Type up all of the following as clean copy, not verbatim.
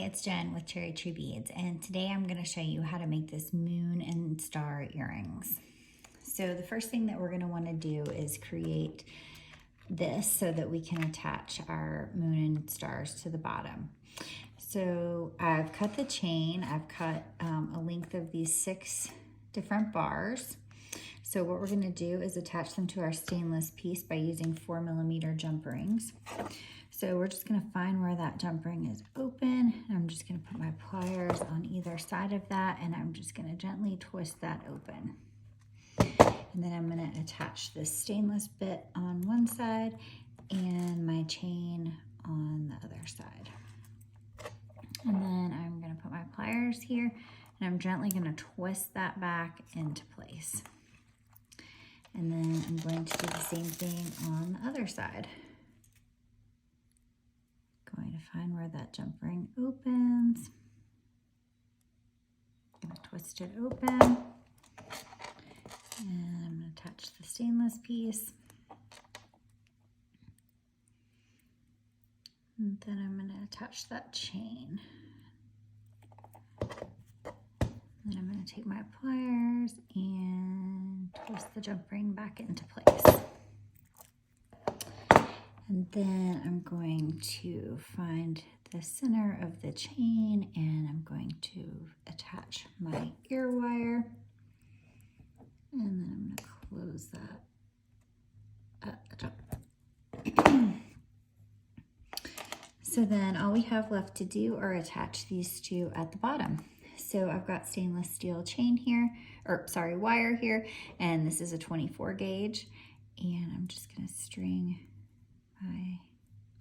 it's Jen with Cherry Tree Beads, and today I'm going to show you how to make this moon and star earrings. So the first thing that we're going to want to do is create this so that we can attach our moon and stars to the bottom. So I've cut the chain, I've cut a length of these 6 different bars. So what we're going to do is attach them to our stainless piece by using 4mm jump rings. So we're just going to find where that jump ring is open. I'm just going to put my pliers on either side of that, and I'm just going to gently twist that open. And then I'm going to attach this stainless bit on one side and my chain on the other side. And then I'm going to put my pliers here, and I'm gently going to twist that back into place. And then I'm going to do the same thing on the other side. Going to find where that jump ring opens. I'm going to twist it open. And I'm going to attach the stainless piece. And then I'm going to attach that chain. Then I'm going to take my pliers and twist the jump ring back into place. And then I'm going to find the center of the chain, and I'm going to attach my ear wire. And then I'm going to close that at the top. So then all we have left to do are attach these two at the bottom. So I've got stainless steel chain here, wire here, and this is a 24 gauge. And I'm just going to string my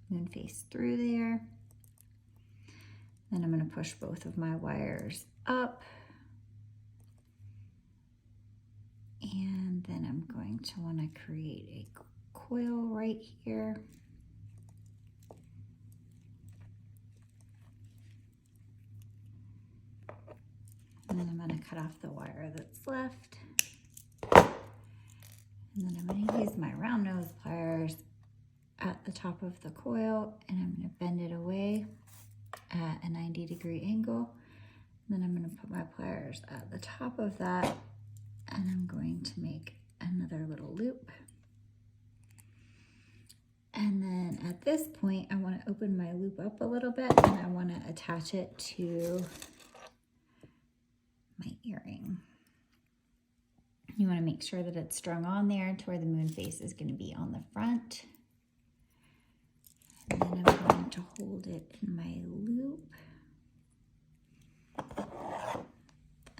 moon face through there. Then I'm going to push both of my wires up. And then I'm going to want to create a coil right here. And then I'm going to cut off the wire that's left. And then I'm going to use my round nose pliers at the top of the coil, and I'm going to bend it away at a 90-degree angle. And then I'm going to put my pliers at the top of that, and I'm going to make another little loop. And then at this point, I want to open my loop up a little bit, and I want to attach it to my earring. You want to make sure that it's strung on there to where the moon face is going to be on the front. And then I'm going to hold it in my loop.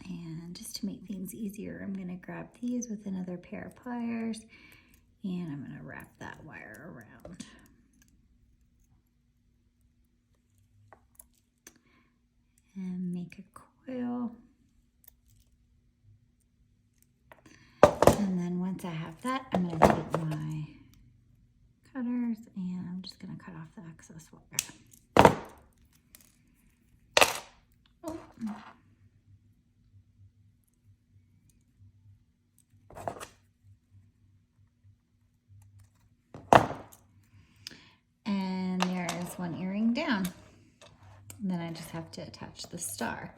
And just to make things easier, I'm going to grab these with another pair of pliers, and I'm going to wrap that wire around. And make a coil. And then once I have that, I'm going to take my cutters, and I'm just going to cut off the excess wire. Oh. And there is one earring down. And then I just have to attach the star.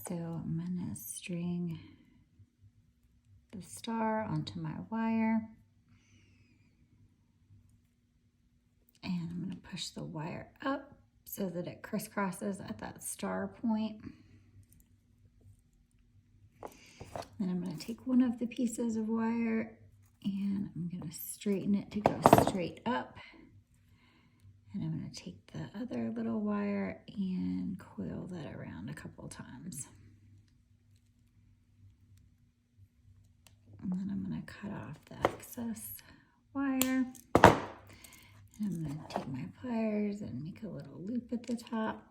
So I'm going to string the star onto my wire. And I'm going to push the wire up so that it crisscrosses at that star point. Then I'm going to take one of the pieces of wire, and I'm going to straighten it to go straight up. And I'm going to take the other little wire and coil that around a couple times. And then I'm going to cut off the excess wire. And I'm going to take my pliers and make a little loop at the top.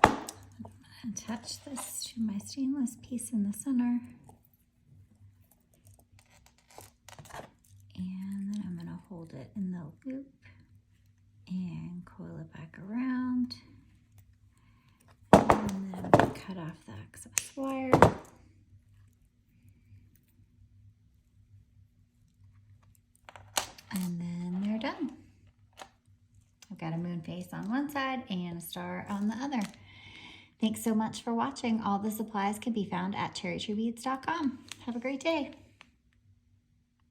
I'm going to attach this to my stainless piece in the center. And then I'm going to hold it in the loop and coil it back around. And then I'm going to cut off the excess wire. And then done. I've got a moon face on one side and a star on the other. Thanks so much for watching. All the supplies can be found at cherrytreebeads.com. Have a great day.